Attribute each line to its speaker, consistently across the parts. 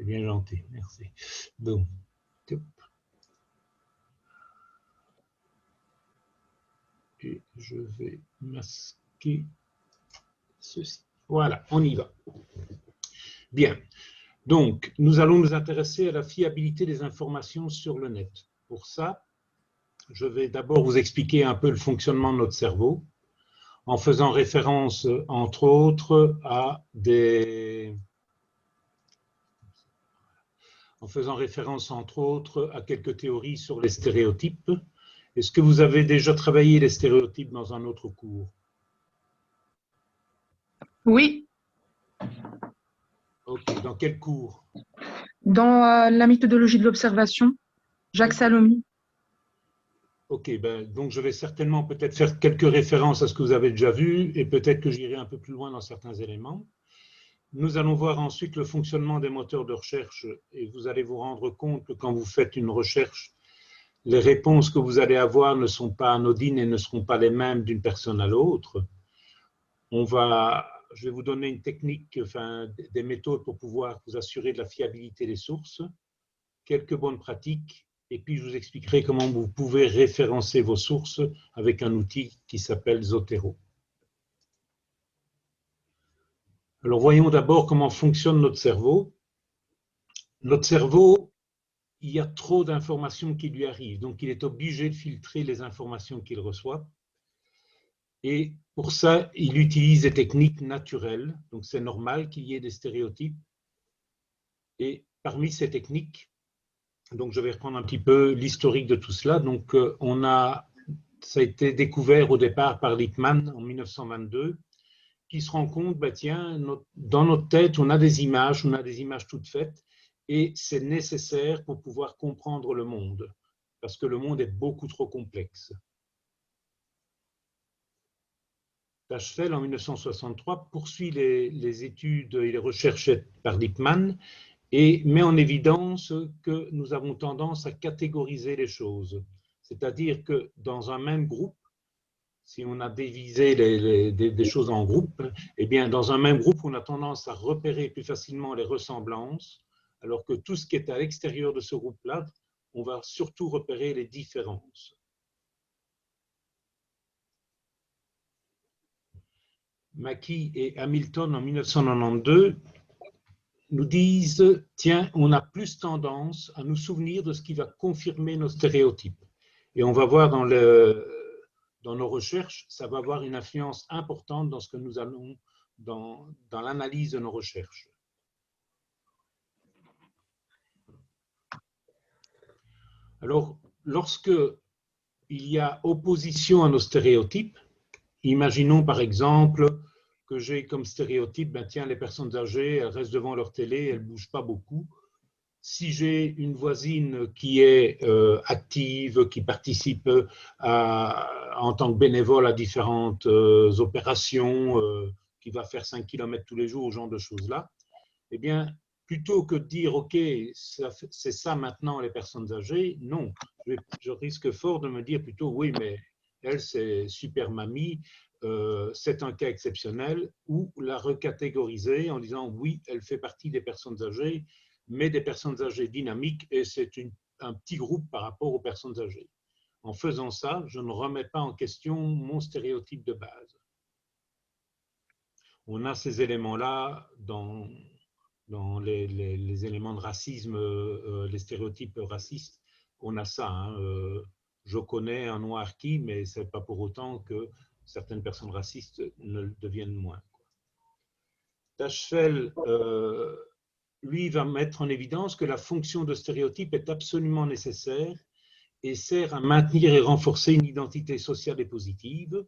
Speaker 1: bien gentil, merci. Donc, et je vais masquer ceci. Voilà, on y va. Bien. Donc, nous allons nous intéresser à la fiabilité des informations sur le net. Pour ça, je vais d'abord vous expliquer un peu le fonctionnement de notre cerveau, en faisant référence, entre autres, à quelques théories sur les stéréotypes. Est-ce que vous avez déjà travaillé les stéréotypes dans un autre cours?
Speaker 2: Oui.
Speaker 1: Ok, dans quel cours?
Speaker 2: Dans la méthodologie de l'observation, Jacques Salomé.
Speaker 1: Ok, donc je vais certainement peut-être faire quelques références à ce que vous avez déjà vu et peut-être que j'irai un peu plus loin dans certains éléments. Nous allons voir ensuite le fonctionnement des moteurs de recherche et vous allez vous rendre compte que quand vous faites une recherche, les réponses que vous allez avoir ne sont pas anodines et ne seront pas les mêmes d'une personne à l'autre. Je vais vous donner une technique, des méthodes pour pouvoir vous assurer de la fiabilité des sources, quelques bonnes pratiques, et puis je vous expliquerai comment vous pouvez référencer vos sources avec un outil qui s'appelle Zotero. Alors voyons d'abord comment fonctionne notre cerveau. Notre cerveau, il y a trop d'informations qui lui arrivent, donc il est obligé de filtrer les informations qu'il reçoit. Et pour ça, il utilise des techniques naturelles, donc c'est normal qu'il y ait des stéréotypes. Et parmi ces techniques, donc je vais reprendre un petit peu l'historique de tout cela. Donc ça a été découvert au départ par Lippmann en 1922, qui se rend compte, tiens, dans notre tête, on a des images toutes faites, et c'est nécessaire pour pouvoir comprendre le monde, parce que le monde est beaucoup trop complexe. Tachfel, en 1963, poursuit les études et les recherches par Lippmann et met en évidence que nous avons tendance à catégoriser les choses. C'est-à-dire que dans un même groupe, si on a divisé des choses en groupes, eh bien, dans un même groupe, on a tendance à repérer plus facilement les ressemblances, alors que tout ce qui est à l'extérieur de ce groupe-là, on va surtout repérer les différences. Mackey et Hamilton, en 1992, nous disent, tiens, on a plus tendance à nous souvenir de ce qui va confirmer nos stéréotypes. Et on va voir dans nos recherches, ça va avoir une influence importante dans ce que nous allons, dans l'analyse de nos recherches. Alors, lorsque il y a opposition à nos stéréotypes, imaginons par exemple que j'ai comme stéréotype, tiens, les personnes âgées, elles restent devant leur télé, elles ne bougent pas beaucoup. Si j'ai une voisine qui est active, qui participe en tant que bénévole à différentes opérations, qui va faire 5 km tous les jours, ce genre de choses-là, eh bien, plutôt que de dire, OK, c'est ça maintenant les personnes âgées, non. Je risque fort de me dire plutôt, oui, mais elle, c'est super mamie, c'est un cas exceptionnel, ou la recatégoriser en disant, oui, elle fait partie des personnes âgées, mais des personnes âgées dynamiques, et c'est un petit groupe par rapport aux personnes âgées. En faisant ça, je ne remets pas en question mon stéréotype de base. On a ces éléments-là dans les éléments de racisme, les stéréotypes racistes. On a ça. Je connais un noir qui, mais ce n'est pas pour autant que certaines personnes racistes ne le deviennent moins. Tachfel, lui, va mettre en évidence que la fonction de stéréotype est absolument nécessaire et sert à maintenir et renforcer une identité sociale et positive.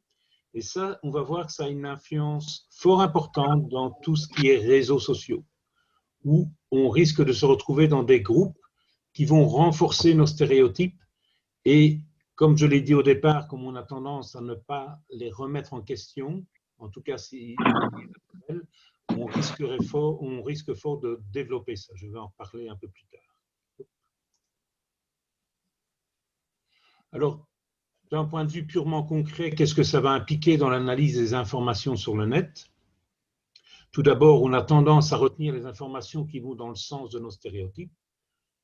Speaker 1: Et ça, on va voir que ça a une influence fort importante dans tout ce qui est réseaux sociaux, où on risque de se retrouver dans des groupes qui vont renforcer nos stéréotypes. Et comme je l'ai dit au départ, comme on a tendance à ne pas les remettre en question, en tout cas si on risque fort de développer ça. Je vais en parler un peu plus tard. Alors, d'un point de vue purement concret, qu'est-ce que ça va impliquer dans l'analyse des informations sur le net? Tout d'abord, on a tendance à retenir les informations qui vont dans le sens de nos stéréotypes.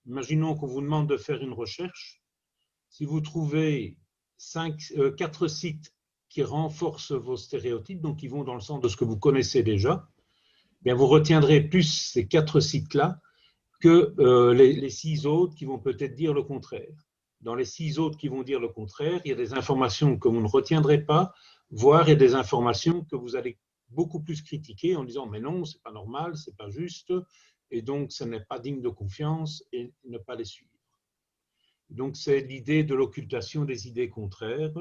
Speaker 1: Imaginons qu'on vous demande de faire une recherche. Si vous trouvez 4 sites qui renforcent vos stéréotypes, donc qui vont dans le sens de ce que vous connaissez déjà, bien vous retiendrez plus ces 4 sites-là que les 6 autres qui vont peut-être dire le contraire. Dans les 6 autres qui vont dire le contraire, il y a des informations que vous ne retiendrez pas, voire il y a des informations que vous allez beaucoup plus critiquer en disant mais non, c'est pas normal, c'est pas juste, et donc ce n'est pas digne de confiance et ne pas les suivre. Donc c'est l'idée de l'occultation des idées contraires.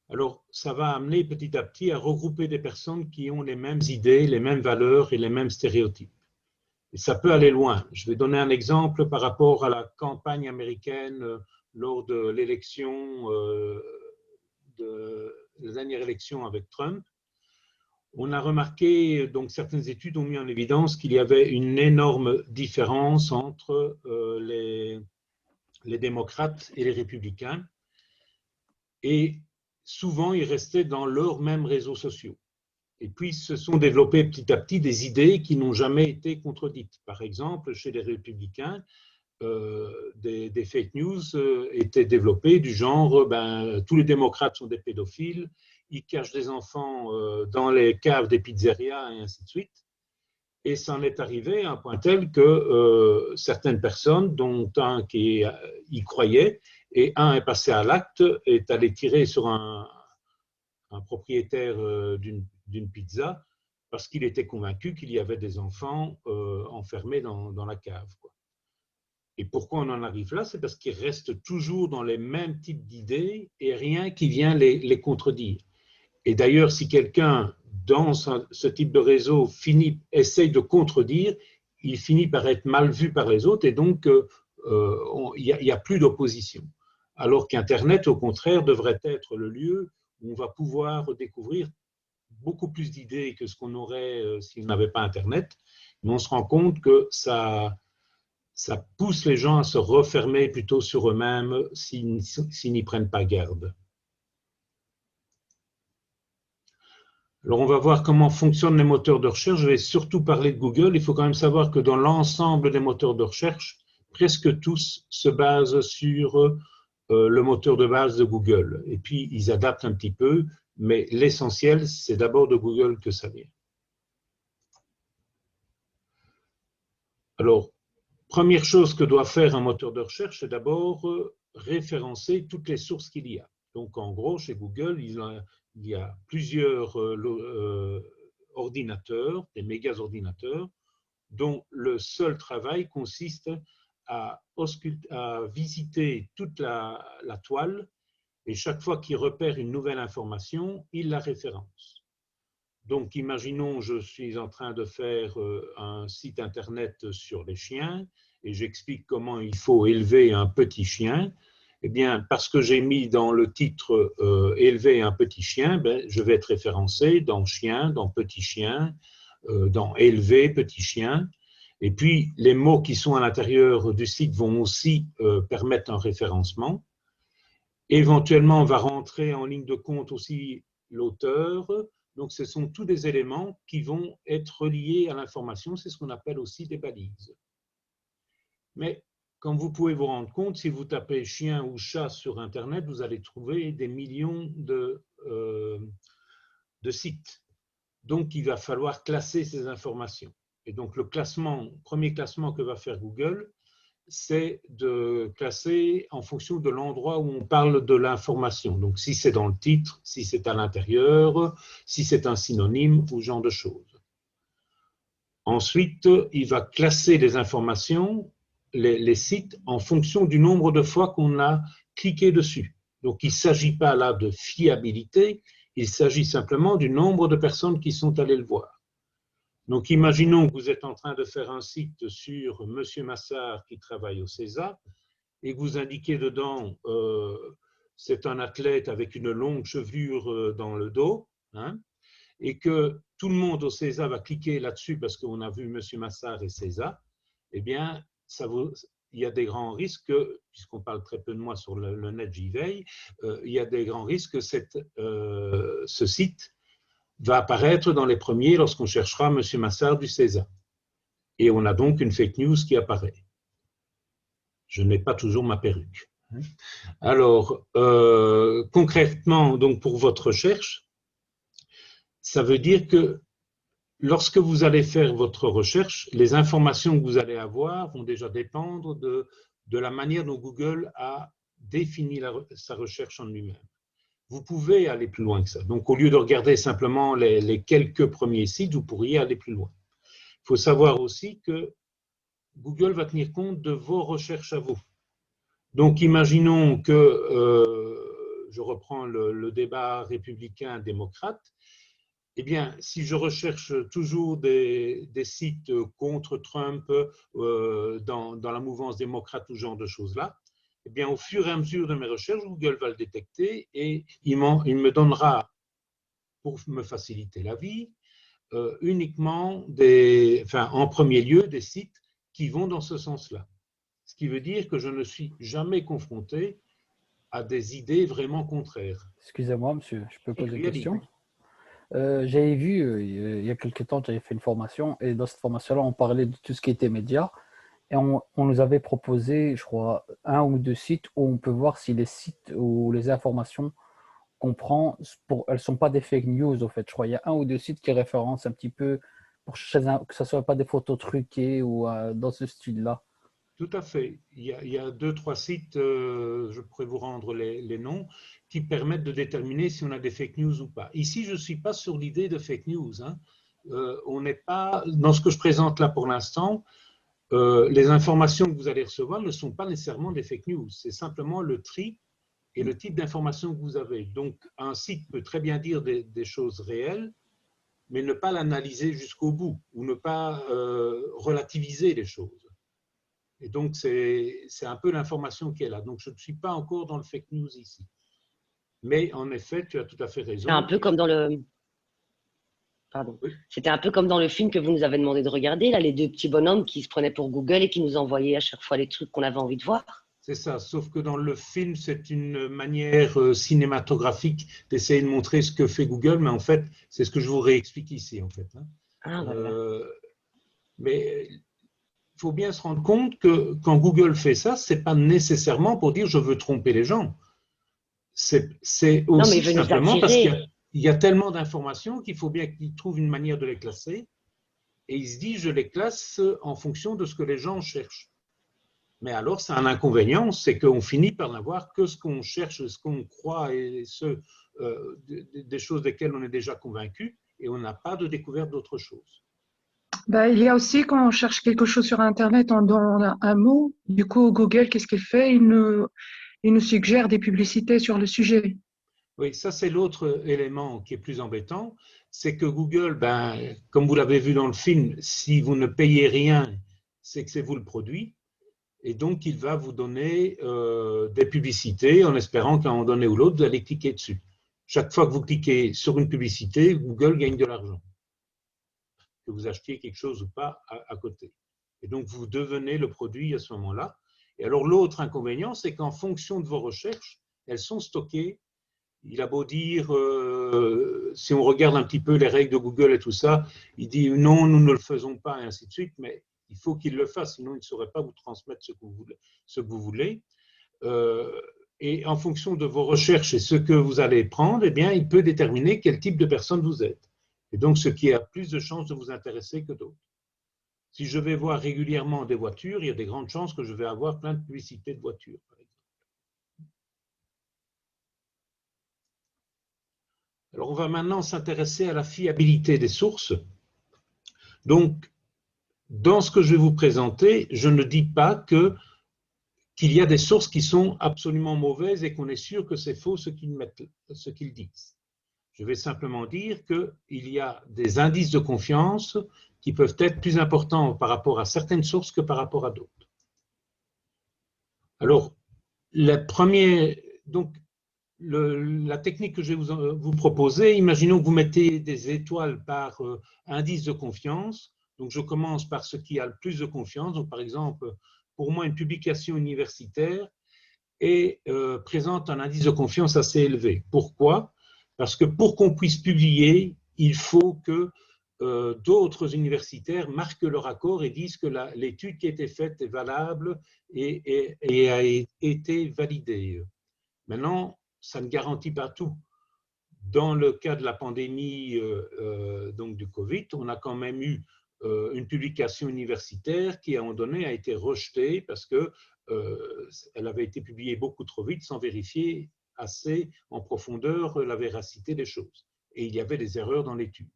Speaker 1: Alors ça va amener petit à petit à regrouper des personnes qui ont les mêmes idées, les mêmes valeurs et les mêmes stéréotypes. Et ça peut aller loin. Je vais donner un exemple par rapport à la campagne américaine lors de l'élection, de la dernière élection avec Trump. On a remarqué, donc certaines études ont mis en évidence qu'il y avait une énorme différence entre les démocrates et les républicains. Et souvent, ils restaient dans leurs mêmes réseaux sociaux. Et puis, se sont développées petit à petit des idées qui n'ont jamais été contredites. Par exemple, chez les républicains, des fake news étaient développées du genre tous les démocrates sont des pédophiles, ils cachent des enfants dans les caves des pizzerias et ainsi de suite. Et ça en est arrivé à un point tel que certaines personnes, dont un qui y croyait, et un est passé à l'acte, est allé tirer sur un propriétaire d'une pizza parce qu'il était convaincu qu'il y avait des enfants enfermés dans la cave, quoi. Et pourquoi on en arrive là? C'est parce qu'ils restent toujours dans les mêmes types d'idées et rien qui vient les contredire. Et d'ailleurs, si quelqu'un dans ce type de réseau essaye de contredire, il finit par être mal vu par les autres et donc il n'y a plus d'opposition. Alors qu'Internet, au contraire, devrait être le lieu où on va pouvoir découvrir beaucoup plus d'idées que ce qu'on aurait si on n'avait pas Internet. Mais on se rend compte que ça pousse les gens à se refermer plutôt sur eux-mêmes s'ils n'y prennent pas garde. Alors, on va voir comment fonctionnent les moteurs de recherche. Je vais surtout parler de Google. Il faut quand même savoir que dans l'ensemble des moteurs de recherche, presque tous se basent sur le moteur de base de Google. Et puis, ils adaptent un petit peu, mais l'essentiel, c'est d'abord de Google que ça vient. Alors, première chose que doit faire un moteur de recherche, c'est d'abord référencer toutes les sources qu'il y a. Donc, en gros, chez Google, il y a plusieurs ordinateurs, des méga ordinateurs, dont le seul travail consiste à visiter toute la toile et chaque fois qu'il repère une nouvelle information, il la référence. Donc, imaginons, je suis en train de faire un site internet sur les chiens et j'explique comment il faut élever un petit chien. Eh bien, parce que j'ai mis dans le titre élever un petit chien, je vais être référencé dans chien, dans petit chien, dans élever petit chien. Et puis, les mots qui sont à l'intérieur du site vont aussi permettre un référencement. Éventuellement, on va rentrer en ligne de compte aussi l'auteur. Donc, ce sont tous des éléments qui vont être reliés à l'information. C'est ce qu'on appelle aussi des balises. Mais comme vous pouvez vous rendre compte, si vous tapez chien ou chat sur Internet, vous allez trouver des millions de sites. Donc, il va falloir classer ces informations. Et donc, le premier classement que va faire Google, c'est de classer en fonction de l'endroit où on parle de l'information. Donc, si c'est dans le titre, si c'est à l'intérieur, si c'est un synonyme ou ce genre de choses. Ensuite, il va classer les informations, les sites, en fonction du nombre de fois qu'on a cliqué dessus. Donc, il ne s'agit pas là de fiabilité, il s'agit simplement du nombre de personnes qui sont allées le voir. Donc, imaginons que vous êtes en train de faire un site sur Monsieur Massard qui travaille au CESA et que vous indiquez dedans c'est un athlète avec une longue chevelure dans le dos, hein, et que tout le monde au CESA va cliquer là-dessus parce qu'on a vu Monsieur Massard et CESA, eh bien, il y a des grands risques, puisqu'on parle très peu de moi sur le net, j'y veille, il y a des grands risques que ce site va apparaître dans les premiers lorsqu'on cherchera M. Massard du CESA. Et on a donc une fake news qui apparaît. Je n'ai pas toujours ma perruque. Alors, concrètement, donc pour votre recherche, ça veut dire que lorsque vous allez faire votre recherche, les informations que vous allez avoir vont déjà dépendre de la manière dont Google a défini sa recherche en lui-même. Vous pouvez aller plus loin que ça. Donc, au lieu de regarder simplement les quelques premiers sites, vous pourriez aller plus loin. Il faut savoir aussi que Google va tenir compte de vos recherches à vous. Donc, imaginons que, je reprends le débat républicain-démocrate, eh bien, si je recherche toujours des sites contre Trump dans la mouvance démocrate ou ce genre de choses-là, eh bien, au fur et à mesure de mes recherches, Google va le détecter et il me donnera, pour me faciliter la vie, uniquement en premier lieu, des sites qui vont dans ce sens-là. Ce qui veut dire que je ne suis jamais confronté à des idées vraiment contraires.
Speaker 3: Excusez-moi, monsieur, je peux poser une question? J'avais vu, il y a quelques temps, j'avais fait une formation, et dans cette formation-là, on parlait de tout ce qui était médias, et on nous avait proposé, je crois, 1 ou 2 sites où on peut voir si les sites ou les informations qu'on prend, elles ne sont pas des fake news, en fait. Je crois il y a 1 ou 2 sites qui référencent un petit peu, pour que ce ne soit pas des photos truquées ou dans ce style-là.
Speaker 1: Tout à fait. Il y a 2-3 sites, je pourrais vous rendre les noms, qui permettent de déterminer si on a des fake news ou pas. Ici, je ne suis pas sur l'idée de fake news. Hein. On n'est pas, dans ce que je présente là pour l'instant, les informations que vous allez recevoir ne sont pas nécessairement des fake news. C'est simplement le tri et le type d'information que vous avez. Donc, un site peut très bien dire des choses réelles, mais ne pas l'analyser jusqu'au bout ou ne pas relativiser les choses. Et donc, c'est un peu l'information qui est là. Donc, je ne suis pas encore dans le fake news ici. Mais en effet, tu as tout à fait raison.
Speaker 4: C'est un peu comme dans le… Pardon. Oui. C'était un peu comme dans le film que vous nous avez demandé de regarder, là, les 2 petits bonhommes qui se prenaient pour Google et qui nous envoyaient à chaque fois les trucs qu'on avait envie de voir.
Speaker 1: C'est ça, sauf que dans le film, c'est une manière cinématographique d'essayer de montrer ce que fait Google, mais en fait, c'est ce que je vous réexplique ici, en fait. Hein.
Speaker 4: Ah, voilà.
Speaker 1: Mais il faut bien se rendre compte que quand Google fait ça, ce n'est pas nécessairement pour dire je veux tromper les gens. C'est aussi simplement parce qu'il y a tellement d'informations qu'il faut bien qu'il trouve une manière de les classer. Et il se dit je les classe en fonction de ce que les gens cherchent. Mais alors, c'est un inconvénient, c'est qu'on finit par n'avoir que ce qu'on cherche, ce qu'on croit et des choses desquelles on est déjà convaincu, et on n'a pas de découverte d'autres choses.
Speaker 2: Il y a aussi quand on cherche quelque chose sur Internet dans un mot, du coup Google, qu'est-ce qu'il fait? Il nous suggère des publicités sur le sujet.
Speaker 1: Oui, ça c'est l'autre élément qui est plus embêtant, c'est que Google, comme vous l'avez vu dans le film, si vous ne payez rien, c'est que c'est vous le produit. Et donc, il va vous donner des publicités en espérant qu'à un moment donné ou l'autre, vous allez cliquer dessus. Chaque fois que vous cliquez sur une publicité, Google gagne de l'argent. Que vous achetiez quelque chose ou pas à côté. Et donc, vous devenez le produit à ce moment-là. Et alors, l'autre inconvénient, c'est qu'en fonction de vos recherches, elles sont stockées. Il a beau dire, si on regarde un petit peu les règles de Google et tout ça, il dit non, nous ne le faisons pas, et ainsi de suite, mais il faut qu'il le fasse, sinon il ne saurait pas vous transmettre ce que vous voulez. Et en fonction de vos recherches et ce que vous allez prendre, eh bien, il peut déterminer quel type de personne vous êtes. Et donc, ce qui a plus de chances de vous intéresser que d'autres. Si je vais voir régulièrement des voitures, il y a des grandes chances que je vais avoir plein de publicités de voitures, par exemple. Alors, on va maintenant s'intéresser à la fiabilité des sources. Donc, dans ce que je vais vous présenter, je ne dis pas qu'il y a des sources qui sont absolument mauvaises et qu'on est sûr que c'est faux ce qu'ils disent. Je vais simplement dire qu'il y a des indices de confiance qui peuvent être plus importants par rapport à certaines sources que par rapport à d'autres. Alors, la technique que je vais vous proposer, imaginons que vous mettez des étoiles par indice de confiance. Donc, je commence par ce qui a le plus de confiance. Donc, par exemple, pour moi, une publication universitaire présente un indice de confiance assez élevé. Pourquoi? Parce que pour qu'on puisse publier, il faut que d'autres universitaires marquent leur accord et disent que l'étude qui a été faite est valable et a été validée. Maintenant, ça ne garantit pas tout. Dans le cas de la pandémie donc du Covid, on a quand même eu une publication universitaire qui, à un moment donné, a été rejetée parce qu'elle avait été publiée beaucoup trop vite sans vérifier assez en profondeur la véracité des choses. Et il y avait des erreurs dans l'étude.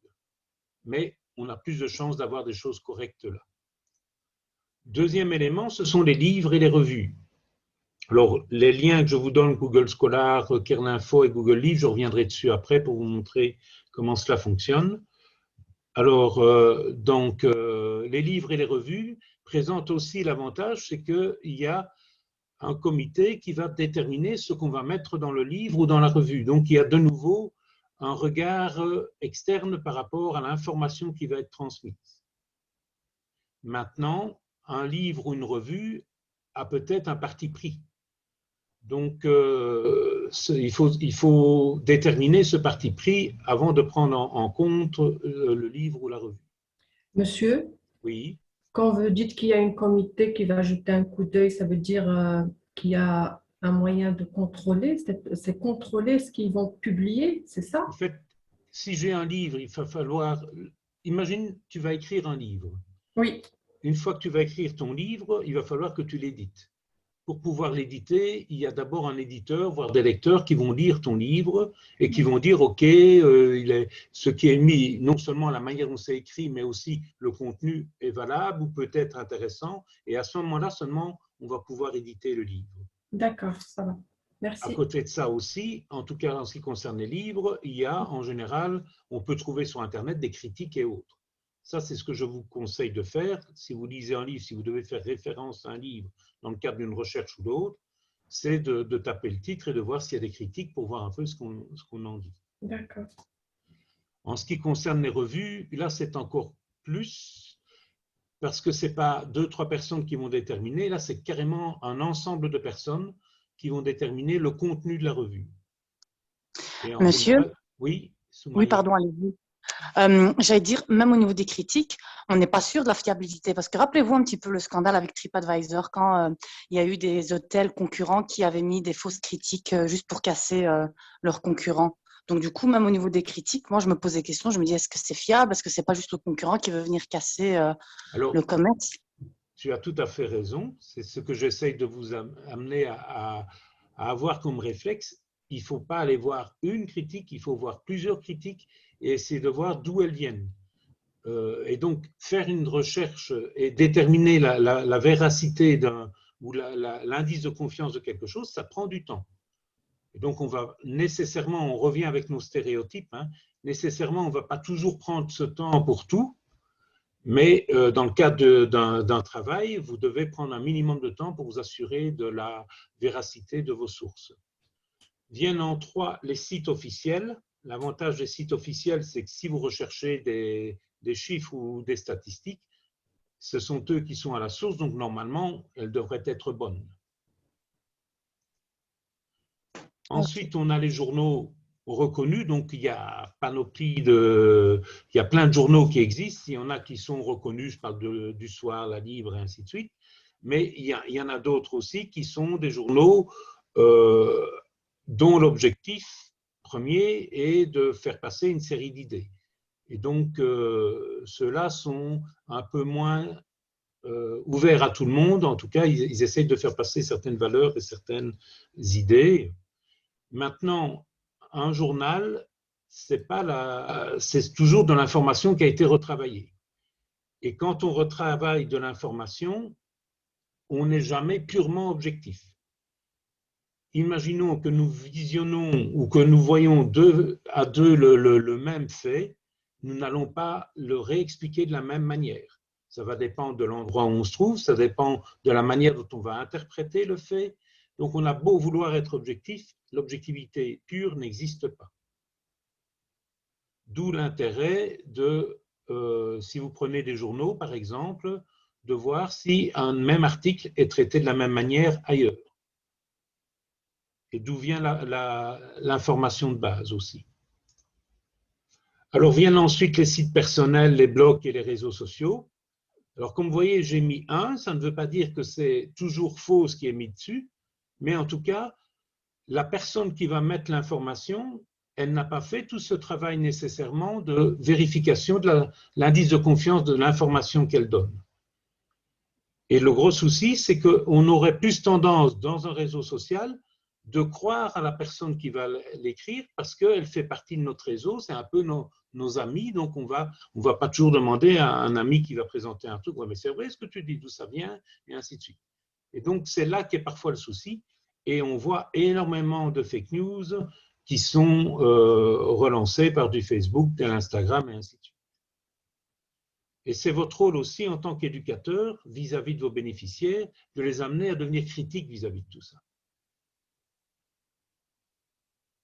Speaker 1: Mais on a plus de chances d'avoir des choses correctes là. Deuxième élément, ce sont les livres et les revues. Alors, les liens que je vous donne, Google Scholar, Kernel-Info et Google Livres, je reviendrai dessus après pour vous montrer comment cela fonctionne. Alors, les livres et les revues présentent aussi l'avantage, c'est qu'il y a un comité qui va déterminer ce qu'on va mettre dans le livre ou dans la revue. Donc, il y a de nouveau un regard externe par rapport à l'information qui va être transmise. Maintenant, un livre ou une revue a peut-être un parti pris. Donc, il faut déterminer ce parti pris avant de prendre en compte le livre ou la revue.
Speaker 5: Monsieur,
Speaker 1: oui.
Speaker 5: Quand vous dites qu'il y a un comité qui va jeter un coup d'œil, ça veut dire qu'il y a un moyen de contrôler, c'est contrôler ce qu'ils vont publier, c'est ça?
Speaker 1: En fait, si j'ai un livre, il va falloir… Imagine, tu vas écrire un livre.
Speaker 5: Oui.
Speaker 1: Une fois que tu vas écrire ton livre, il va falloir que tu l'édites. Pour pouvoir l'éditer, il y a d'abord un éditeur, voire des lecteurs qui vont lire ton livre et qui vont dire « Ok, ce qui est mis, non seulement la manière dont c'est écrit, mais aussi le contenu est valable ou peut être intéressant. » Et à ce moment-là seulement, on va pouvoir éditer le livre.
Speaker 5: D'accord, ça va. Merci.
Speaker 1: À côté de ça aussi, en tout cas en ce qui concerne les livres, il y a en général, on peut trouver sur Internet des critiques et autres. Ça, c'est ce que je vous conseille de faire. Si vous lisez un livre, si vous devez faire référence à un livre dans le cadre d'une recherche ou d'autre, c'est de taper le titre et de voir s'il y a des critiques pour voir un peu ce qu'on en dit.
Speaker 5: D'accord.
Speaker 1: En ce qui concerne les revues, là, c'est encore plus, parce que ce n'est pas 2-3 personnes qui vont déterminer, là, c'est carrément un ensemble de personnes qui vont déterminer le contenu de la revue.
Speaker 6: Monsieur,
Speaker 1: général, oui,
Speaker 6: oui, pardon, allez-y. J'allais dire, même au niveau des critiques, on n'est pas sûr de la fiabilité. Parce que rappelez-vous un petit peu le scandale avec TripAdvisor, quand il y a eu des hôtels concurrents qui avaient mis des fausses critiques juste pour casser leurs concurrents. Donc, du coup, même au niveau des critiques, moi, je me pose des questions. Je me dis, est-ce que c'est fiable? Est-ce que ce n'est pas juste le concurrent qui veut venir casser le commerce?
Speaker 1: Tu as tout à fait raison. C'est ce que j'essaye de vous amener à avoir comme réflexe. Il ne faut pas aller voir une critique, il faut voir plusieurs critiques et essayer de voir d'où elles viennent. Et donc, faire une recherche et déterminer la véracité ou l'indice de confiance de quelque chose, ça prend du temps. Et donc, on revient avec nos stéréotypes, hein, nécessairement, on ne va pas toujours prendre ce temps pour tout, mais dans le cadre d'un travail, vous devez prendre un minimum de temps pour vous assurer de la véracité de vos sources. Viennent en 3 les sites officiels. L'avantage des sites officiels, c'est que si vous recherchez des chiffres ou des statistiques, ce sont eux qui sont à la source, donc normalement, elles devraient être bonnes. Ensuite, on a les journaux reconnus, donc il y a panoplie il y a plein de journaux qui existent, il y en a qui sont reconnus, je parle du Soir, La Libre et ainsi de suite, mais il y en a d'autres aussi qui sont des journaux dont l'objectif premier est de faire passer une série d'idées. Et donc, ceux-là sont un peu moins ouverts à tout le monde. En tout cas, ils essayent de faire passer certaines valeurs et certaines idées. Maintenant, un journal, c'est toujours de l'information qui a été retravaillée. Et quand on retravaille de l'information, on n'est jamais purement objectif. Imaginons que nous visionnons ou que nous voyons à deux le même fait, nous n'allons pas le réexpliquer de la même manière. Ça va dépendre de l'endroit où on se trouve, ça dépend de la manière dont on va interpréter le fait. Donc, on a beau vouloir être objectif, l'objectivité pure n'existe pas. D'où l'intérêt si vous prenez des journaux, par exemple, de voir si un même article est traité de la même manière ailleurs. Et d'où vient l'information de base aussi. Alors viennent ensuite les sites personnels, les blogs et les réseaux sociaux. Alors comme vous voyez, j'ai mis 1, ça ne veut pas dire que c'est toujours faux ce qui est mis dessus, mais en tout cas, la personne qui va mettre l'information, elle n'a pas fait tout ce travail nécessairement de vérification de l'indice de confiance de l'information qu'elle donne. Et le gros souci, c'est qu'on aurait plus tendance dans un réseau social de croire à la personne qui va l'écrire parce qu'elle fait partie de notre réseau, c'est un peu nos amis, donc on va pas toujours demander à un ami qui va présenter un truc, ouais, mais c'est vrai ce que tu dis, d'où ça vient, et ainsi de suite. Et donc c'est là qu'est parfois le souci, et on voit énormément de fake news qui sont relancées par du Facebook, de l'Instagram, et ainsi de suite. Et c'est votre rôle aussi en tant qu'éducateur vis-à-vis de vos bénéficiaires de les amener à devenir critiques vis-à-vis de tout ça.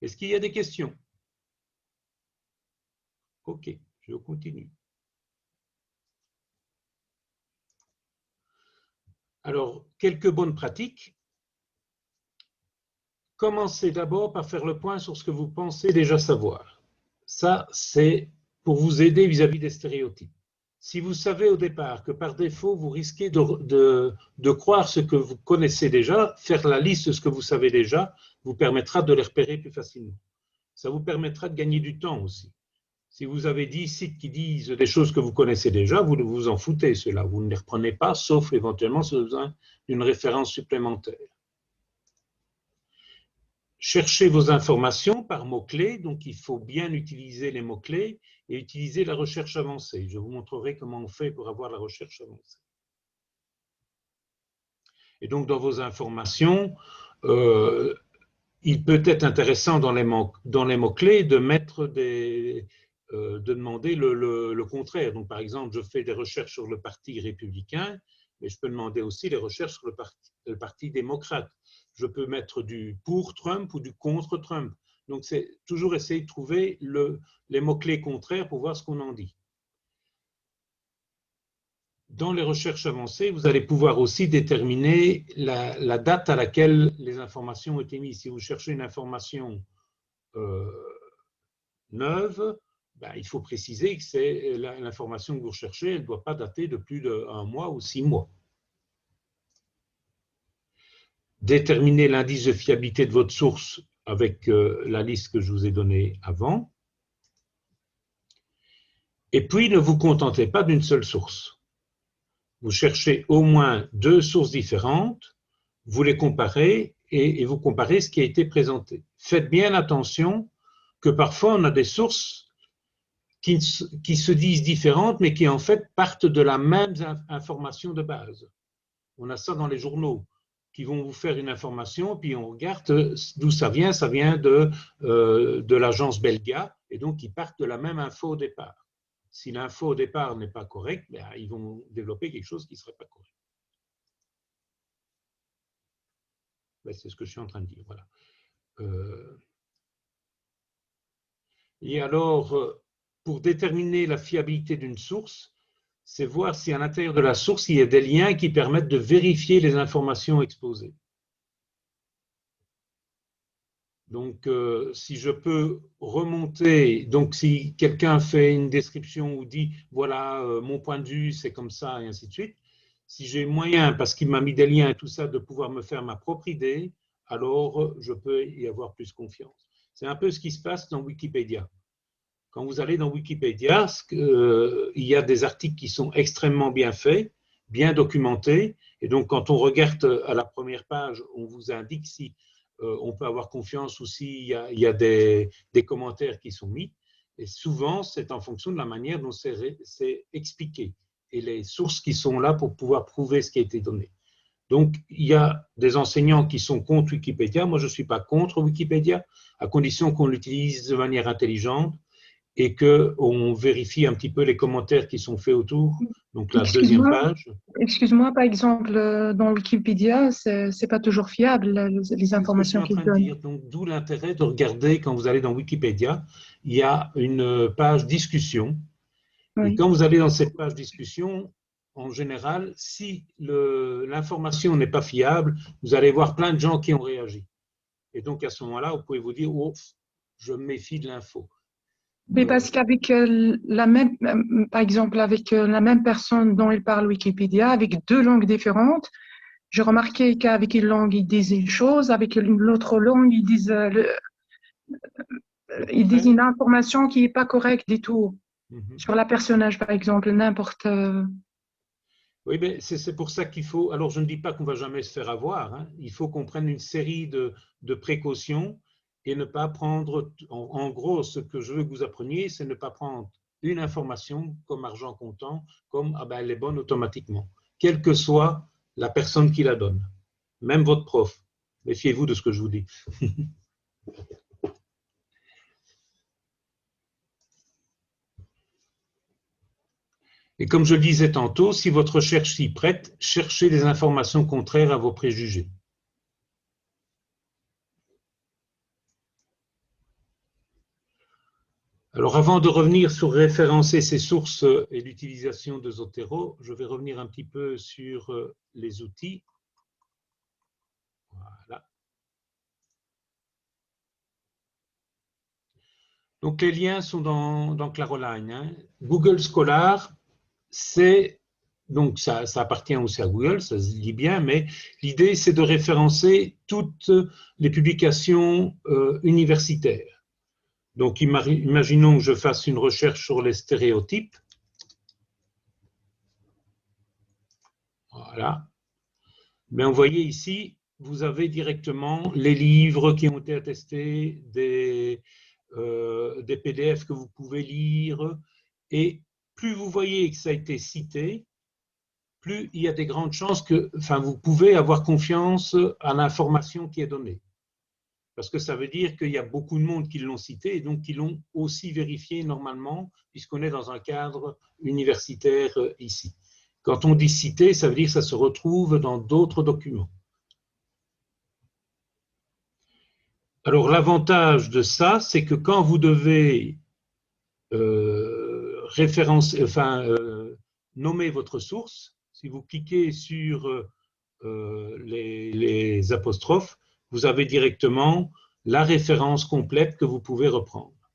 Speaker 1: Est-ce qu'il y a des questions? Ok, je continue. Alors, quelques bonnes pratiques. Commencez d'abord par faire le point sur ce que vous pensez déjà savoir. Ça, c'est pour vous aider vis-à-vis des stéréotypes. Si vous savez au départ que par défaut, vous risquez de croire ce que vous connaissez déjà, faire la liste de ce que vous savez déjà vous permettra de les repérer plus facilement. Ça vous permettra de gagner du temps aussi. Si vous avez 10 sites qui disent des choses que vous connaissez déjà, vous vous en foutez, ceux-là. Vous ne les reprenez pas, sauf éventuellement si vous avez besoin d'une référence supplémentaire. Cherchez vos informations par mots-clés, donc il faut bien utiliser les mots-clés et utiliser la recherche avancée. Je vous montrerai comment on fait pour avoir la recherche avancée. Et donc dans vos informations, il peut être intéressant dans les mots-clés de mettre de demander le contraire. Donc par exemple, je fais des recherches sur le Parti républicain, mais je peux demander aussi des recherches sur le parti démocrate. Je peux mettre du pour Trump ou du contre Trump. Donc, c'est toujours essayer de trouver les mots-clés contraires pour voir ce qu'on en dit. Dans les recherches avancées, vous allez pouvoir aussi déterminer la date à laquelle les informations ont été mises. Si vous cherchez une information neuve, ben, il faut préciser que c'est l'information que vous recherchez, elle ne doit pas dater de plus d'1 mois ou 6 mois. Déterminer l'indice de fiabilité de votre source avec la liste que je vous ai donnée avant. Et puis, ne vous contentez pas d'une seule source. Vous cherchez au moins 2 sources différentes, vous les comparez et vous comparez ce qui a été présenté. Faites bien attention que parfois on a des sources qui se disent différentes, mais qui en fait partent de la même information de base. On a ça dans les journaux, qui vont vous faire une information, puis on regarde d'où ça vient de l'agence Belga, et donc ils partent de la même info au départ. Si l'info au départ n'est pas correcte, ben, ils vont développer quelque chose qui ne serait pas correct. Ben, c'est ce que je suis en train de dire. Voilà. Et alors, pour déterminer la fiabilité d'une source, c'est voir si à l'intérieur de la source, il y a des liens qui permettent de vérifier les informations exposées. Donc, si je peux remonter, donc si quelqu'un fait une description ou dit, voilà, mon point de vue, c'est comme ça, et ainsi de suite, si j'ai moyen, parce qu'il m'a mis des liens et tout ça, de pouvoir me faire ma propre idée, alors je peux y avoir plus confiance. C'est un peu ce qui se passe dans Wikipédia. Quand vous allez dans Wikipédia, il y a des articles qui sont extrêmement bien faits, bien documentés, et donc quand on regarde à la première page, on vous indique si on peut avoir confiance ou s'il y a des commentaires qui sont mis, et souvent c'est en fonction de la manière dont c'est expliqué, et les sources qui sont là pour pouvoir prouver ce qui a été donné. Donc, il y a des enseignants qui sont contre Wikipédia, moi je ne suis pas contre Wikipédia, à condition qu'on l'utilise de manière intelligente, et qu'on vérifie un petit peu les commentaires qui sont faits autour. Donc, la deuxième page.
Speaker 2: Excuse-moi, par exemple, dans Wikipédia, c'est pas toujours fiable, les informations qu'ils donnent.
Speaker 1: Donc, d'où l'intérêt de regarder, quand vous allez dans Wikipédia, il y a une page discussion. Oui. Et quand vous allez dans cette page discussion, en général, si l'information n'est pas fiable, vous allez voir plein de gens qui ont réagi. Et donc, à ce moment-là, vous pouvez vous dire, oh, je me méfie de l'info.
Speaker 2: Mais parce qu'avec la même, par exemple, avec la même personne dont il parle Wikipédia, avec deux langues différentes, j'ai remarqué qu'avec une langue, ils disent une chose, avec l'autre langue, ils disent une information qui n'est pas correcte du tout. Sur la personnage, par exemple, n'importe.
Speaker 1: Oui, mais c'est pour ça qu'il faut. Alors, je ne dis pas qu'on va jamais se faire avoir. Hein. Il faut qu'on prenne une série de précautions et ne pas prendre. En gros, ce que je veux que vous appreniez, c'est ne pas prendre une information comme argent comptant, comme ah ben elle est bonne automatiquement, quelle que soit la personne qui la donne, même votre prof. Méfiez-vous de ce que je vous dis. Et comme je le disais tantôt, si votre recherche s'y prête, cherchez des informations contraires à vos préjugés. Alors, avant de revenir sur référencer ces sources et l'utilisation de Zotero, je vais revenir un petit peu sur les outils. Voilà. Donc, les liens sont dans Claroline. Hein. Google Scholar, donc ça appartient aussi à Google, ça se dit bien, mais l'idée, c'est de référencer toutes les publications universitaires. Donc, imaginons que je fasse une recherche sur les stéréotypes. Voilà. Mais vous voyez ici, vous avez directement les livres qui ont été attestés, des PDF que vous pouvez lire. Et plus vous voyez que ça a été cité, plus il y a des grandes chances que vous pouvez avoir confiance à l'information qui est donnée. Parce que ça veut dire qu'il y a beaucoup de monde qui l'ont cité et donc qui l'ont aussi vérifié normalement, puisqu'on est dans un cadre universitaire ici. Quand on dit cité, ça veut dire que ça se retrouve dans d'autres documents. Alors l'avantage de ça, c'est que quand vous devez nommer votre source, si vous cliquez sur les apostrophes, vous avez directement la référence complète que vous pouvez reprendre.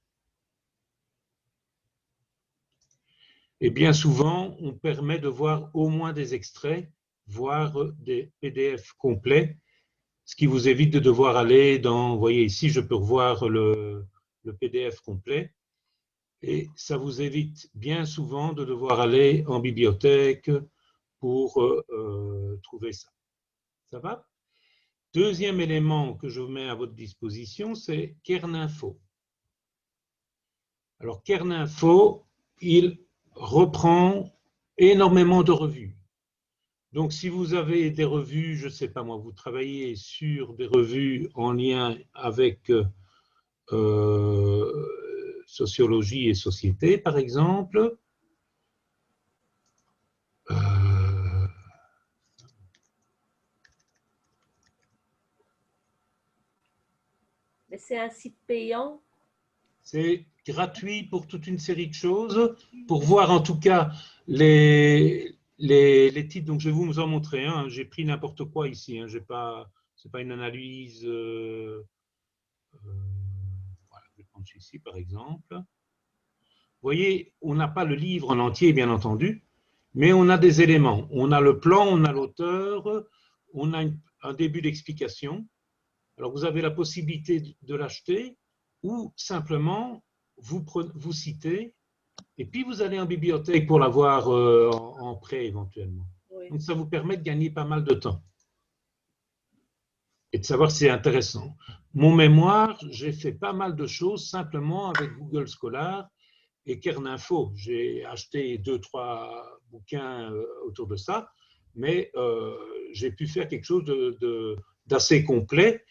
Speaker 1: Et bien souvent, on permet de voir au moins des extraits, voire des PDF complets, ce qui vous évite de devoir aller dans, vous voyez ici, je peux revoir le PDF complet, et ça vous évite bien souvent de devoir aller en bibliothèque pour trouver ça. Ça va ? Deuxième élément que je mets à votre disposition, c'est Kerninfo. Alors, Kerninfo, il reprend énormément de revues. Donc, si vous avez des revues, je ne sais pas moi, vous travaillez sur des revues en lien avec sociologie et société, par exemple,
Speaker 7: Mais c'est un site payant?
Speaker 1: C'est gratuit pour toute une série de choses. Pour voir en tout cas les titres, donc je vais vous en montrer un. Hein. J'ai pris n'importe quoi ici. Hein. Ce n'est pas une analyse. Voilà, je vais prendre celui-ci par exemple. Vous voyez, on n'a pas le livre en entier, bien entendu, mais on a des éléments. On a le plan, on a l'auteur, on a un début d'explication. Alors, vous avez la possibilité de l'acheter ou simplement vous citez et puis vous allez en bibliothèque pour l'avoir en prêt éventuellement. Oui. Donc, ça vous permet de gagner pas mal de temps et de savoir si c'est intéressant. Mon mémoire, j'ai fait pas mal de choses simplement avec Google Scholar et Kerninfo. J'ai acheté 2-3 bouquins autour de ça, mais j'ai pu faire quelque chose d'assez complet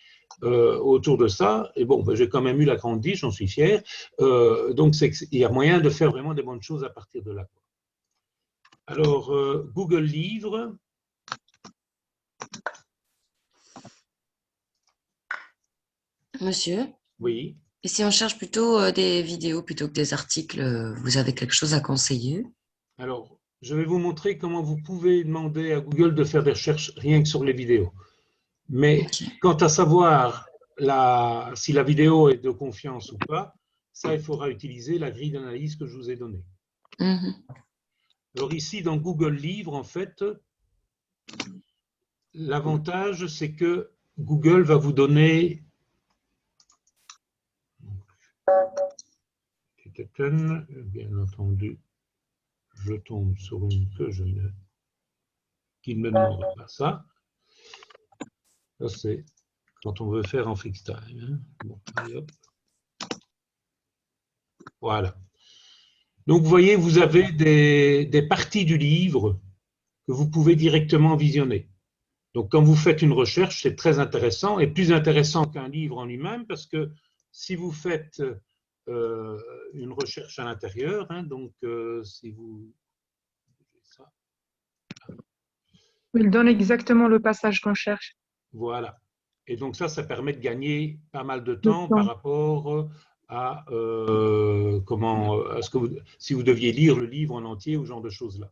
Speaker 1: autour de ça, et bon, ben, j'ai quand même eu la grande 10, j'en suis fier, donc il y a moyen de faire vraiment des bonnes choses à partir de là. Alors, Google Livres.
Speaker 4: Monsieur?
Speaker 1: Oui.
Speaker 4: Et si on cherche plutôt des vidéos plutôt que des articles, vous avez quelque chose à conseiller?
Speaker 1: Alors, je vais vous montrer comment vous pouvez demander à Google de faire des recherches rien que sur les vidéos. Mais quant à savoir si la vidéo est de confiance ou pas, ça, il faudra utiliser la grille d'analyse que je vous ai donnée. Alors ici, dans Google Livres, en fait, l'avantage, c'est que Google va vous donner... Bien entendu, je tombe sur une qui ne me demande pas ça. Ça, c'est quand on veut faire en FixTime. Hein. Bon, allez, hop. Voilà. Donc, vous voyez, vous avez des parties du livre que vous pouvez directement visionner. Donc, quand vous faites une recherche, c'est très intéressant et plus intéressant qu'un livre en lui-même parce que si vous faites une recherche à l'intérieur, hein, donc si vous...
Speaker 2: Il donne exactement le passage qu'on cherche.
Speaker 1: Voilà. Et donc ça permet de gagner pas mal de temps par rapport à si vous deviez lire le livre en entier ou ce genre de choses-là.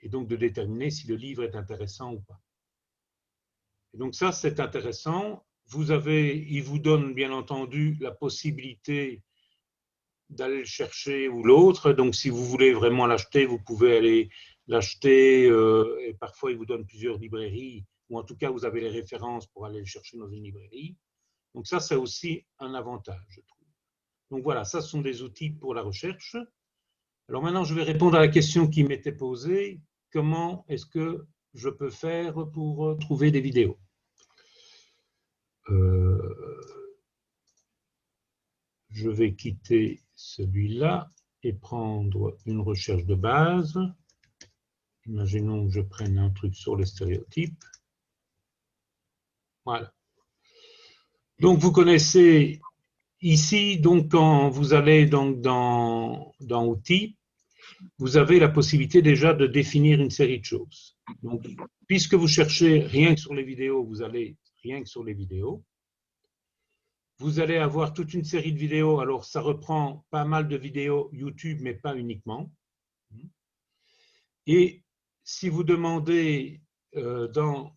Speaker 1: Et donc de déterminer si le livre est intéressant ou pas. Et donc ça, c'est intéressant. Il vous donne bien entendu la possibilité d'aller le chercher ou l'autre. Donc si vous voulez vraiment l'acheter, vous pouvez aller l'acheter et parfois il vous donne plusieurs librairies ou en tout cas vous avez les références pour aller le chercher dans une librairie. Donc ça, c'est aussi un avantage, je trouve. Donc voilà, ça ce sont des outils pour la recherche. Alors maintenant, je vais répondre à la question qui m'était posée. Comment est-ce que je peux faire pour trouver des vidéos? Je vais quitter celui-là et prendre une recherche de base. Imaginons que je prenne un truc sur les stéréotypes. Voilà. Donc, vous connaissez ici, donc, quand vous allez donc dans Outils, vous avez la possibilité déjà de définir une série de choses. Donc, puisque vous cherchez rien que sur les vidéos, vous allez rien que sur les vidéos. Vous allez avoir toute une série de vidéos. Alors, ça reprend pas mal de vidéos YouTube, mais pas uniquement. Et si vous demandez dans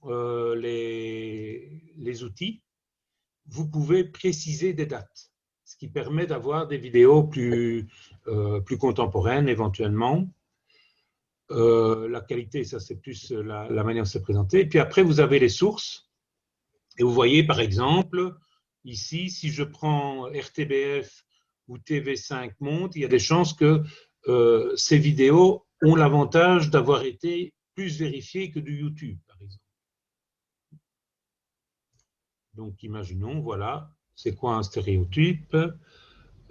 Speaker 1: les outils, vous pouvez préciser des dates, ce qui permet d'avoir des vidéos plus contemporaines éventuellement. La qualité, ça c'est plus la manière de se présenter. Et puis après, vous avez les sources. Et vous voyez par exemple, ici, si je prends RTBF ou TV5 Monde, il y a des chances que ces vidéos ont l'avantage d'avoir été plus vérifiées que du YouTube, par exemple. Donc, imaginons, voilà, c'est quoi un stéréotype?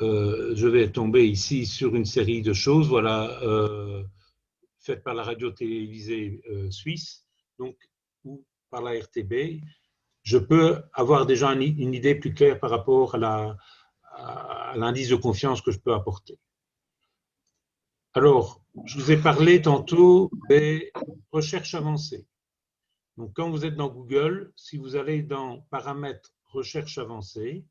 Speaker 1: Je vais tomber ici sur une série de choses, voilà, faites par la radio-télévisée suisse, donc, ou par la RTB. Je peux avoir déjà une idée plus claire par rapport à l'indice de confiance que je peux apporter. Alors, je vous ai parlé tantôt des recherches avancées. Donc, quand vous êtes dans Google, si vous allez dans Paramètres recherche avancée,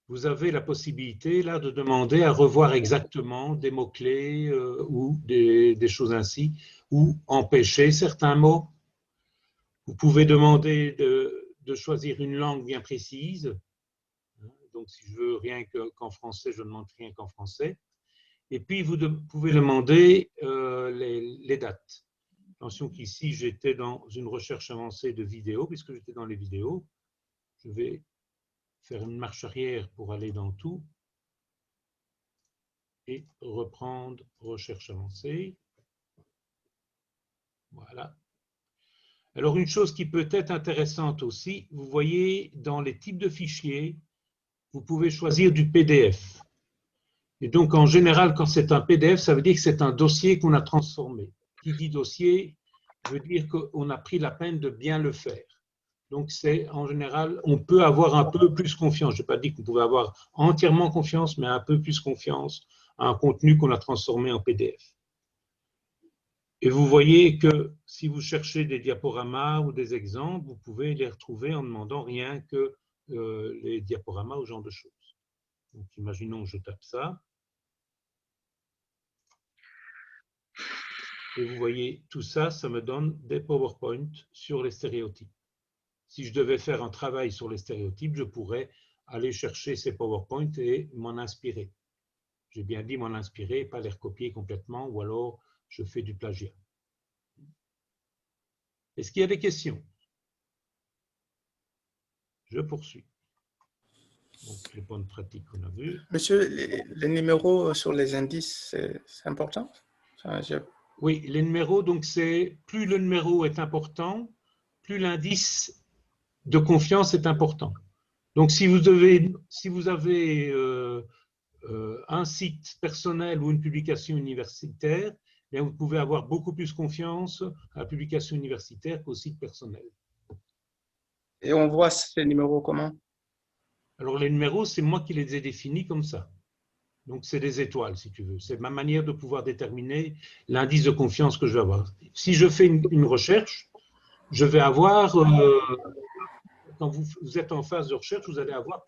Speaker 1: vous avez la possibilité là de demander à revoir exactement des mots-clés ou des choses ainsi, ou empêcher certains mots. Vous pouvez demander de choisir une langue bien précise. Donc, si je veux rien qu'en français, je ne demande rien qu'en français. Et puis, vous pouvez demander les dates. Attention qu'ici, j'étais dans une recherche avancée de vidéos, puisque j'étais dans les vidéos. Je vais faire une marche arrière pour aller dans tout et reprendre recherche avancée. Voilà. Alors, une chose qui peut être intéressante aussi, vous voyez dans les types de fichiers, vous pouvez choisir du PDF. Et donc, en général, quand c'est un PDF, ça veut dire que c'est un dossier qu'on a transformé. Qui dit dossier veut dire qu'on a pris la peine de bien le faire. Donc, c'est en général, on peut avoir un peu plus confiance. Je n'ai pas dit qu'on pouvait avoir entièrement confiance, mais un peu plus confiance à un contenu qu'on a transformé en PDF. Et vous voyez que si vous cherchez des diaporamas ou des exemples, vous pouvez les retrouver en demandant rien que les diaporamas ou ce genre de choses. Donc, imaginons que je tape ça. Et vous voyez, tout ça, ça me donne des PowerPoint sur les stéréotypes. Si je devais faire un travail sur les stéréotypes, je pourrais aller chercher ces PowerPoint et m'en inspirer. J'ai bien dit m'en inspirer, pas les recopier complètement, ou alors je fais du plagiat. Est-ce qu'il y a des questions? Je poursuis. Donc, les bonnes pratiques qu'on a vues.
Speaker 8: Monsieur, les numéros sur les indices, c'est important?
Speaker 1: Oui, les numéros, donc c'est plus le numéro est important, plus l'indice de confiance est important. Donc, si vous avez un site personnel ou une publication universitaire, bien, vous pouvez avoir beaucoup plus confiance à la publication universitaire qu'au site personnel.
Speaker 8: Et on voit ces numéros comment?
Speaker 1: Alors, les numéros, c'est moi qui les ai définis comme ça. Donc, c'est des étoiles, si tu veux. C'est ma manière de pouvoir déterminer l'indice de confiance que je vais avoir. Si je fais une recherche, je vais avoir, quand vous êtes en phase de recherche, vous allez avoir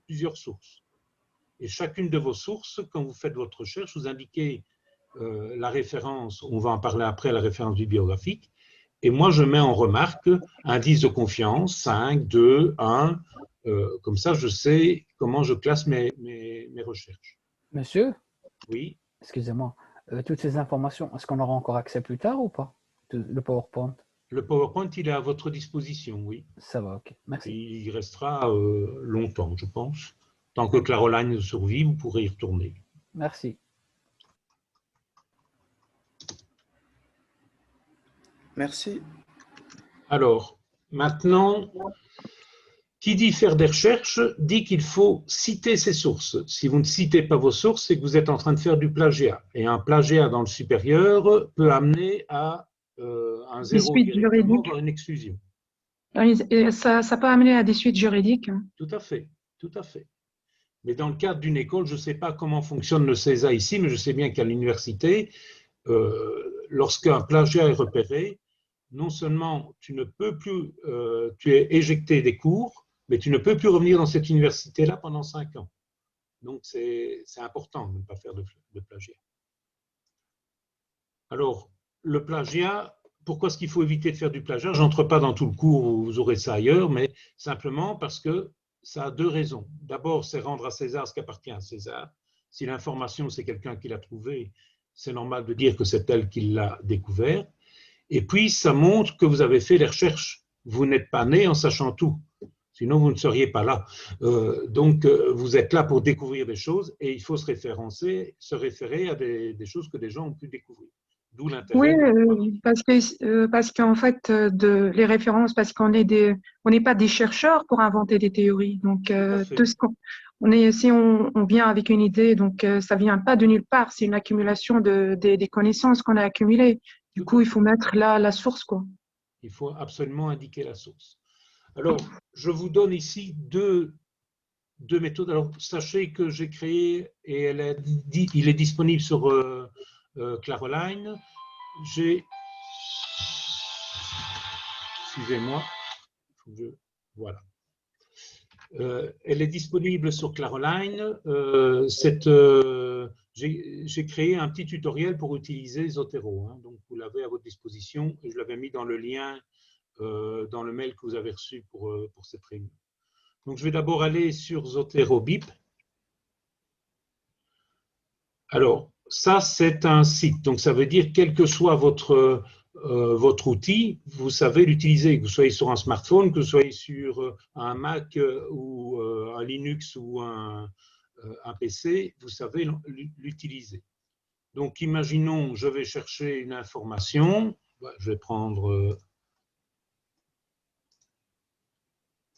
Speaker 1: plusieurs sources. Et chacune de vos sources, quand vous faites votre recherche, vous indiquez la référence, on va en parler après, la référence bibliographique. Et moi, je mets en remarque indice de confiance, 5, 2, 1. Comme ça, je sais comment je classe mes recherches.
Speaker 3: Monsieur?
Speaker 1: Oui.
Speaker 3: Excusez-moi. Toutes ces informations, est-ce qu'on aura encore accès plus tard ou pas? Le PowerPoint?
Speaker 1: Le PowerPoint, il est à votre disposition, oui.
Speaker 3: Ça va, ok. Merci.
Speaker 1: Il restera longtemps, je pense. Tant que Caroline survit, vous pourrez y retourner.
Speaker 3: Merci.
Speaker 8: Merci.
Speaker 1: Alors, maintenant, qui dit faire des recherches dit qu'il faut citer ses sources. Si vous ne citez pas vos sources, c'est que vous êtes en train de faire du plagiat. Et un plagiat dans le supérieur peut amener à un zéro directement, voire une exclusion.
Speaker 2: Ça peut amener à des suites juridiques.
Speaker 1: Tout à fait, tout à fait. Mais dans le cadre d'une école, je ne sais pas comment fonctionne le CESA ici, mais je sais bien qu'à l'université, lorsqu'un plagiat est repéré, non seulement tu ne peux plus, tu es éjecté des cours, mais tu ne peux plus revenir dans cette université-là pendant 5 ans. Donc, c'est important de ne pas faire de plagiat. Alors, le plagiat, pourquoi est-ce qu'il faut éviter de faire du plagiat? Je n'entre pas dans tout le cours, vous aurez ça ailleurs, mais simplement parce que ça a 2 raisons. D'abord, c'est rendre à César ce qui appartient à César. Si l'information, c'est quelqu'un qui l'a trouvée, c'est normal de dire que c'est elle qui l'a découvert. Et puis, ça montre que vous avez fait les recherches. Vous n'êtes pas né en sachant tout. Sinon, vous ne seriez pas là. Donc, vous êtes là pour découvrir des choses et il faut se référer à des choses que des gens ont pu découvrir. D'où l'intérêt.
Speaker 2: Oui, parce qu'en fait, les références, parce qu'on n'est pas des chercheurs pour inventer des théories. Donc, si on vient avec une idée, donc ça vient pas de nulle part. C'est une accumulation des connaissances qu'on a accumulées. Du coup, il faut mettre la source, quoi.
Speaker 1: Il faut absolument indiquer la source. Alors, je vous donne ici deux méthodes. Alors, sachez que j'ai créé, et il est disponible sur Caroline. Excusez-moi. Voilà. Elle est disponible sur Caroline. J'ai créé un petit tutoriel pour utiliser Zotero. Hein, donc, vous l'avez à votre disposition et je l'avais mis dans le lien, dans le mail que vous avez reçu pour cette réunion. Donc, je vais d'abord aller sur Zotero BIP. Alors, ça, c'est un site. Donc, ça veut dire, quel que soit votre outil, vous savez l'utiliser, que vous soyez sur un smartphone, que vous soyez sur un Mac ou un Linux ou un PC, vous savez l'utiliser. Donc, imaginons, je vais chercher une information. Je vais prendre...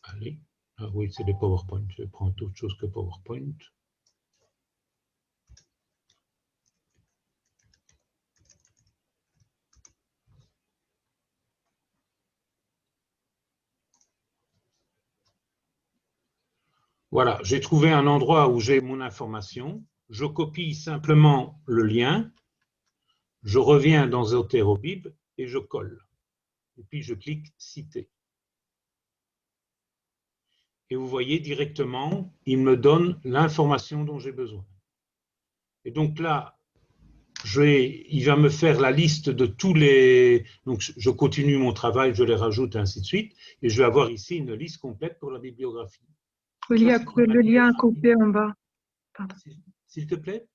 Speaker 1: allez, ah oui, c'est des PowerPoint. Je vais prendre autre chose que PowerPoint. Voilà, j'ai trouvé un endroit où j'ai mon information. Je copie simplement le lien. Je reviens dans Zotero Bib et je colle. Et puis, je clique « Citer ». Et vous voyez directement, il me donne l'information dont j'ai besoin. Et donc là, il va me faire la liste de tous les... Donc, je continue mon travail, je les rajoute, ainsi de suite. Et je vais avoir ici une liste complète pour la bibliographie.
Speaker 2: Le lien coupé en bas. Pardon.
Speaker 1: S'il te plaît.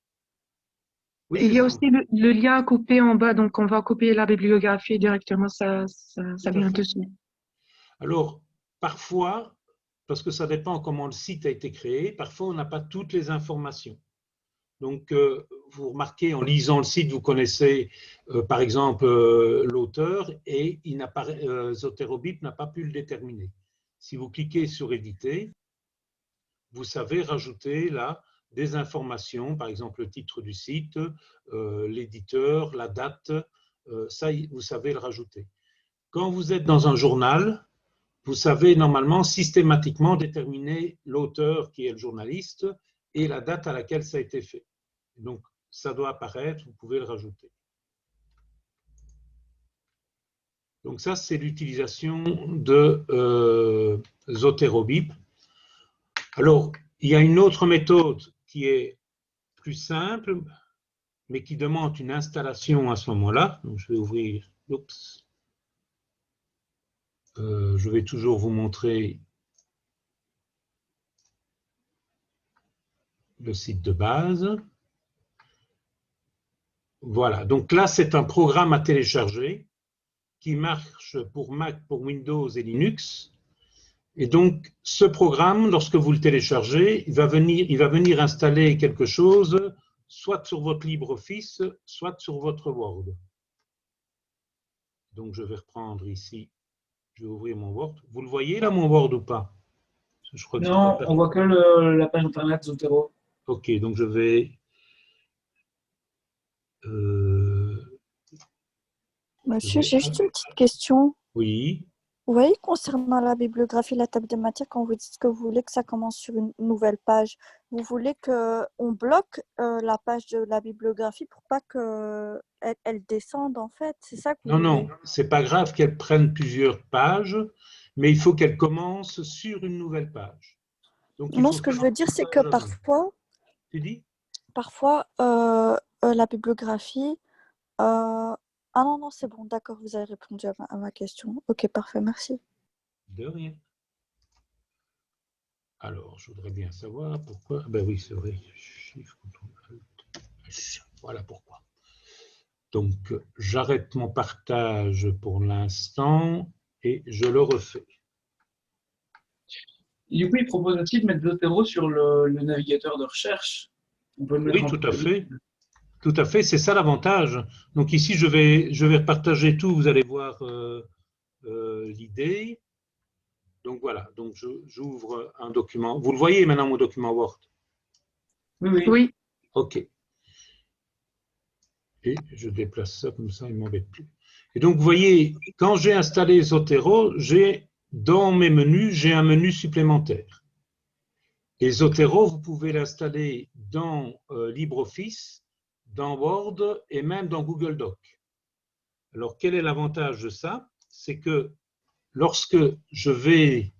Speaker 2: Oui, il y a aussi le lien coupé en bas, donc on va copier la bibliographie directement, ça vient dessus.
Speaker 1: Alors, parfois, parce que ça dépend comment le site a été créé, parfois on n'a pas toutes les informations. Donc, vous remarquez, en lisant le site, vous connaissez par exemple l'auteur et Zotero-Bip n'a pas pu le déterminer. Si vous cliquez sur éditer, vous savez rajouter là des informations, par exemple le titre du site, l'éditeur, la date, ça vous savez le rajouter. Quand vous êtes dans un journal, vous savez normalement systématiquement déterminer l'auteur qui est le journaliste et la date à laquelle ça a été fait. Donc, ça doit apparaître, vous pouvez le rajouter. Donc ça, c'est l'utilisation de Zotero-Bip. Alors, il y a une autre méthode qui est plus simple, mais qui demande une installation à ce moment-là. Donc, je vais ouvrir. Oups. Je vais toujours vous montrer le site de base. Voilà, donc là, c'est un programme à télécharger qui marche pour Mac, pour Windows et Linux. Et donc, ce programme, lorsque vous le téléchargez, il va venir installer quelque chose, soit sur votre LibreOffice, soit sur votre Word. Donc, je vais reprendre ici, je vais ouvrir mon Word. Vous le voyez là, mon Word ou pas? Je crois que
Speaker 9: non, on voit que la page internet Zotero.
Speaker 1: Ok, donc je vais...
Speaker 10: Monsieur, j'ai juste une petite question.
Speaker 1: Oui.
Speaker 10: Vous voyez, concernant la bibliographie, la table des matières, quand vous dites que vous voulez que ça commence sur une nouvelle page, vous voulez qu'on bloque la page de la bibliographie pour pas qu'elle descende, en fait? C'est ça que vous
Speaker 1: Non,
Speaker 10: voulez?
Speaker 1: non, c'est pas grave qu'elle prenne plusieurs pages, mais il faut qu'elle commence sur une nouvelle page. Donc,
Speaker 10: non, ce que je veux dire, c'est que parfois...
Speaker 1: Tu dis?
Speaker 10: Parfois, la bibliographie... Ah non, non, c'est bon, d'accord, vous avez répondu à ma question. Ok, parfait, merci.
Speaker 1: De rien. Alors, je voudrais bien savoir pourquoi. Ben oui, c'est vrai. Voilà pourquoi. Donc, j'arrête mon partage pour l'instant et je le refais.
Speaker 9: Et du coup, il propose aussi de mettre Zotero sur le navigateur de recherche. On peut le mettre
Speaker 1: Oui,
Speaker 9: en
Speaker 1: tout à fait. Tout à fait, c'est ça l'avantage. Donc ici, je vais repartager tout, vous allez voir l'idée. Donc voilà, donc j'ouvre un document. Vous le voyez maintenant, mon document Word?
Speaker 9: Oui,
Speaker 2: oui.
Speaker 1: OK. Et je déplace ça comme ça, il ne m'embête plus. Et donc, vous voyez, quand j'ai installé Zotero, dans mes menus, j'ai un menu supplémentaire. Et Zotero, vous pouvez l'installer dans LibreOffice, dans Word et même dans Google Docs. Alors, quel est l'avantage de ça? C'est que lorsque je vais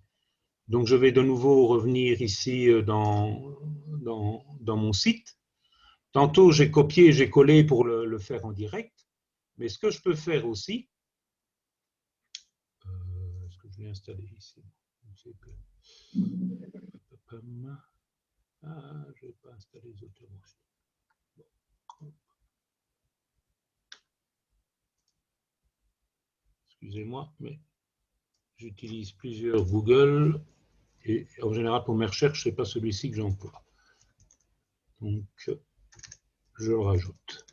Speaker 1: de nouveau revenir ici dans mon site. Tantôt, j'ai copié, j'ai collé pour le faire en direct. Mais ce que je peux faire aussi, est-ce que je l'ai installé ici? Ah, je n'ai pas installé Zotero. Excusez-moi, mais j'utilise plusieurs Google et en général pour mes recherches, ce n'est pas celui-ci que j'emploie. Donc, je le rajoute.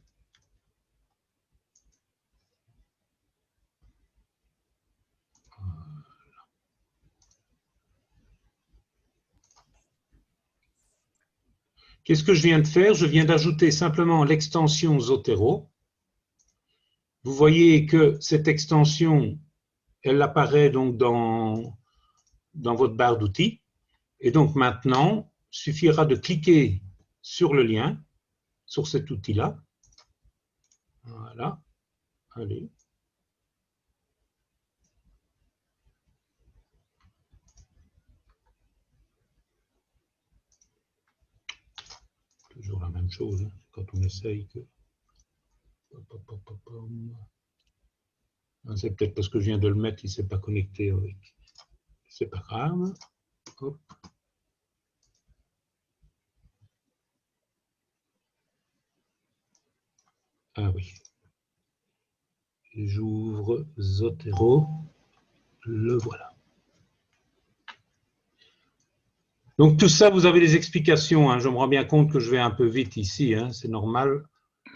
Speaker 1: Qu'est-ce que je viens de faire? Je viens d'ajouter simplement l'extension Zotero. Vous voyez que cette extension, elle apparaît donc dans votre barre d'outils. Et donc maintenant, il suffira de cliquer sur le lien, sur cet outil-là. Voilà. Allez. Toujours la même chose, hein, quand on essaye que... C'est peut-être parce que je viens de le mettre, il ne s'est pas connecté avec. C'est pas grave. Hop. Ah oui. J'ouvre Zotero. Le voilà. Donc tout ça, vous avez des explications. Hein. Je me rends bien compte que je vais un peu vite ici, hein, c'est normal.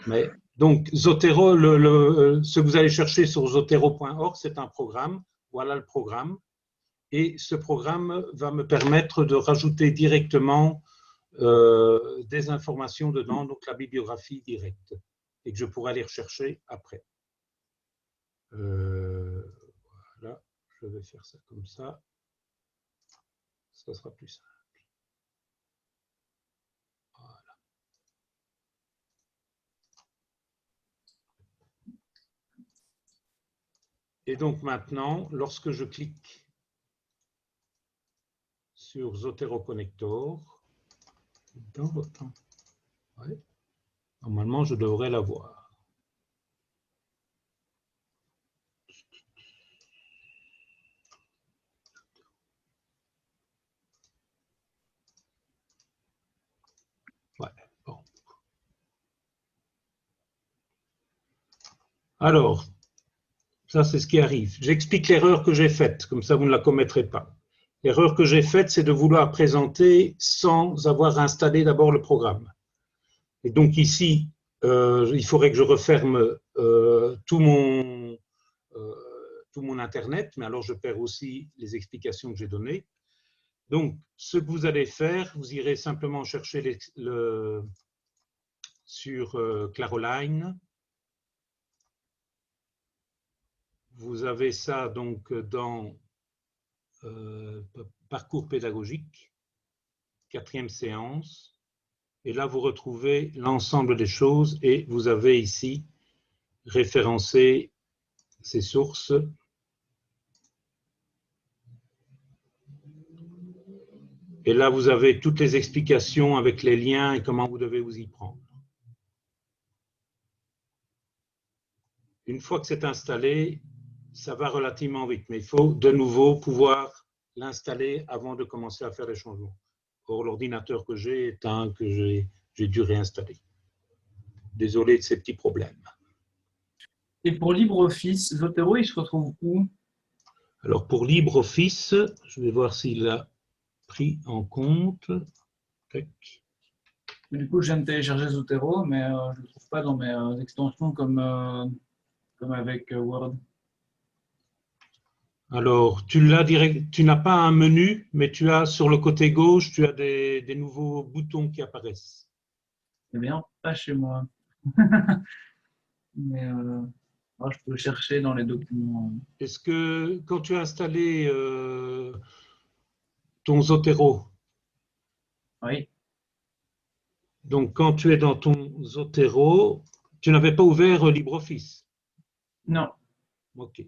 Speaker 1: Mais donc Zotero, ce que vous allez chercher sur zotero.org, c'est un programme. Voilà le programme. Et ce programme va me permettre de rajouter directement des informations dedans, donc la bibliographie directe, et que je pourrai aller rechercher après. Voilà, je vais faire ça comme ça. Ça sera plus simple. Voilà. Et donc maintenant, lorsque je clique sur Zotero Connector, ouais, normalement je devrais l'avoir. Ouais, bon. Alors, ça c'est ce qui arrive. J'explique l'erreur que j'ai faite, comme ça vous ne la commettrez pas. L'erreur que j'ai faite, c'est de vouloir présenter sans avoir installé d'abord le programme. Et donc ici, il faudrait que je referme tout mon Internet, mais alors je perds aussi les explications que j'ai données. Donc, ce que vous allez faire, vous irez simplement chercher sur Claroline. Vous avez ça donc dans Parcours pédagogique, 4e séance. Et là, vous retrouvez l'ensemble des choses et vous avez ici référencé ces sources. Et là, vous avez toutes les explications avec les liens et comment vous devez vous y prendre. Une fois que c'est installé, ça va relativement vite, mais il faut de nouveau pouvoir l'installer avant de commencer à faire les changements. Or, l'ordinateur que j'ai est un que j'ai dû réinstaller. Désolé de ces petits problèmes.
Speaker 9: Et pour LibreOffice, Zotero, il se retrouve où?
Speaker 1: Alors, pour LibreOffice, je vais voir s'il a pris en compte.
Speaker 9: Du coup, je viens de télécharger Zotero, mais je ne le trouve pas dans mes extensions comme avec Word.
Speaker 1: Alors, tu n'as pas un menu, mais tu as sur le côté gauche, tu as des nouveaux boutons qui apparaissent.
Speaker 9: Eh bien, pas chez moi. Mais alors, je peux chercher dans les documents.
Speaker 1: Est-ce que quand tu as installé ton Zotero,
Speaker 9: oui.
Speaker 1: Donc quand tu es dans ton Zotero, tu n'avais pas ouvert LibreOffice?
Speaker 9: Non.
Speaker 1: Ok.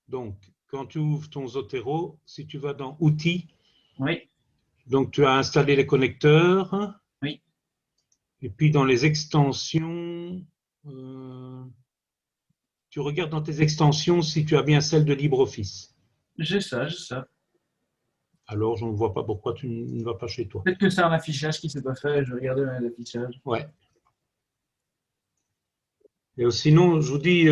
Speaker 1: Donc, quand tu ouvres ton Zotero, si tu vas dans Outils,
Speaker 9: oui.
Speaker 1: Donc tu as installé les connecteurs.
Speaker 9: Oui.
Speaker 1: Et puis dans les extensions, tu regardes dans tes extensions si tu as bien celle de LibreOffice.
Speaker 9: J'ai ça, j'ai ça.
Speaker 1: Alors, je ne vois pas pourquoi tu ne vas pas chez toi.
Speaker 9: Peut-être que c'est un affichage qui ne s'est pas fait, je vais regarder l'affichage.
Speaker 1: Ouais. Et sinon, je vous dis,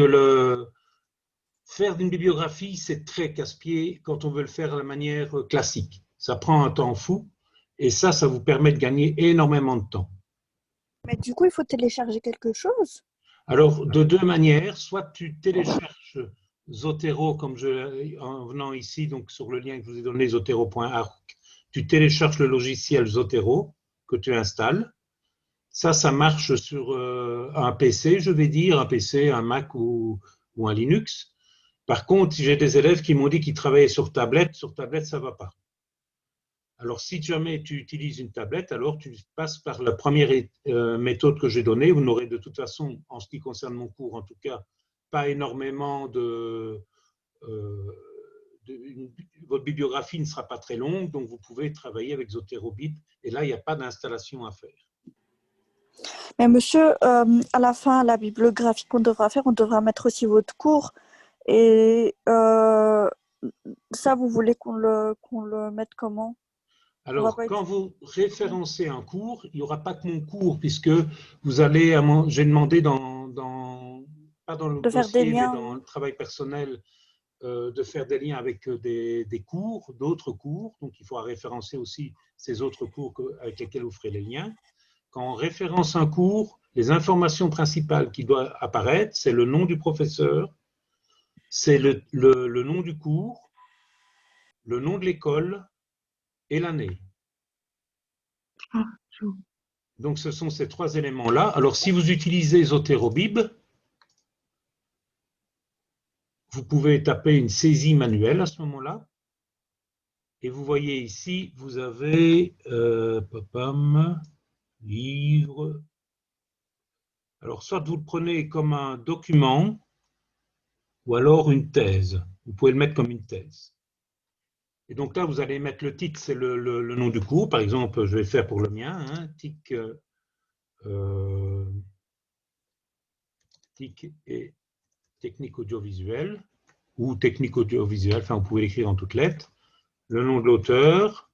Speaker 1: faire une bibliographie, c'est très casse-pied quand on veut le faire à la manière classique. Ça prend un temps fou et ça vous permet de gagner énormément de temps.
Speaker 10: Mais du coup, il faut télécharger quelque chose?
Speaker 1: Alors, de deux manières, soit tu télécharges Zotero, comme en venant ici, donc sur le lien que je vous ai donné, zotero.org, tu télécharges le logiciel Zotero que tu installes. Ça marche sur un PC, je vais dire, un PC, un Mac ou un Linux. Par contre, j'ai des élèves qui m'ont dit qu'ils travaillaient sur tablette ça ne va pas. Alors, si jamais tu utilises une tablette, alors tu passes par la première méthode que j'ai donnée. Vous n'aurez de toute façon, en ce qui concerne mon cours, en tout cas, pas énormément votre bibliographie ne sera pas très longue, donc vous pouvez travailler avec ZoteroBib, et là, il n'y a pas d'installation à faire.
Speaker 10: Mais monsieur, à la fin, la bibliographie qu'on devra faire, on devra mettre aussi votre cours. Et ça, vous voulez qu'on le mette comment?
Speaker 1: Alors, quand vous référencez un cours, il n'y aura pas que mon cours, puisque vous allez, j'ai demandé pas dans le dossier, mais dans le travail personnel, de faire des liens avec des cours, d'autres cours. Donc, il faudra référencer aussi ces autres cours avec lesquels vous ferez les liens. Quand on référence un cours, les informations principales qui doivent apparaître, c'est le nom du professeur, c'est le nom du cours, le nom de l'école et l'année. Donc, ce sont ces 3 éléments-là. Alors, si vous utilisez Zotero-Bib, vous pouvez taper une saisie manuelle à ce moment-là. Et vous voyez ici, vous avez livre. Alors, soit vous le prenez comme un document, ou alors une thèse. Vous pouvez le mettre comme une thèse. Et donc là, vous allez mettre le titre, c'est le nom du cours. Par exemple, je vais faire pour le mien, hein, TIC et technique audiovisuelle, ou technique audiovisuelle, enfin, vous pouvez l'écrire en toutes lettres. Le nom de l'auteur,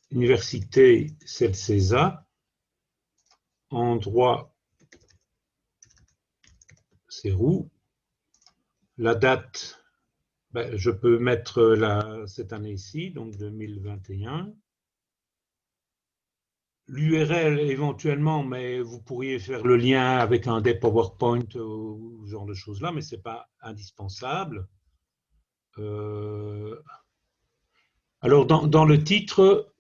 Speaker 1: université, c'est le CESA, endroit, c'est Roux, la date, ben, je peux mettre cette année-ci, donc 2021. L'URL éventuellement, mais vous pourriez faire le lien avec un des PowerPoint ou ce genre de choses-là, mais ce n'est pas indispensable. Alors, dans le titre,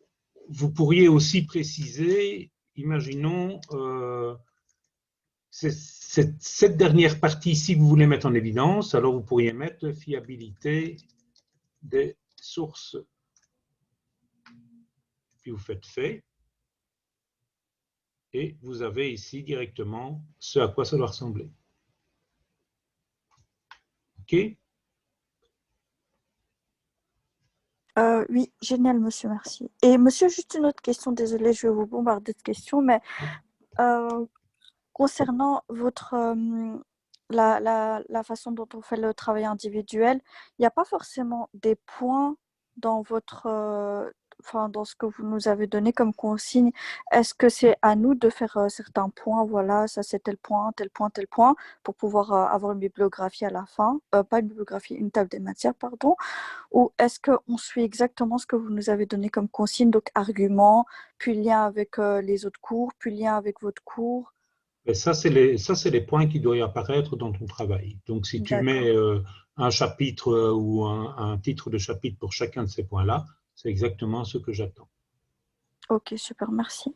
Speaker 1: vous pourriez aussi préciser, imaginons, cette dernière partie ici que vous voulez mettre en évidence, alors vous pourriez mettre fiabilité des sources. Puis vous faites fait. Et vous avez ici directement ce à quoi ça doit ressembler. OK?
Speaker 10: Oui, génial, monsieur, merci. Et monsieur, juste une autre question, désolée, je vais vous bombarder de questions, mais concernant la façon dont on fait le travail individuel, il n'y a pas forcément des points dans dans ce que vous nous avez donné comme consigne. Est-ce que c'est à nous de faire certains points, voilà, ça c'est tel point, tel point, tel point, pour pouvoir avoir une bibliographie à la fin, pas une bibliographie, une table des matières, pardon, ou est-ce qu'on suit exactement ce que vous nous avez donné comme consigne, donc argument, puis lien avec les autres cours, puis lien avec votre cours?
Speaker 1: Et ça, c'est les points qui doivent apparaître dans ton travail. Donc, si tu mets un chapitre ou un titre de chapitre pour chacun de ces points-là, c'est exactement ce que j'attends.
Speaker 10: Ok, super, merci.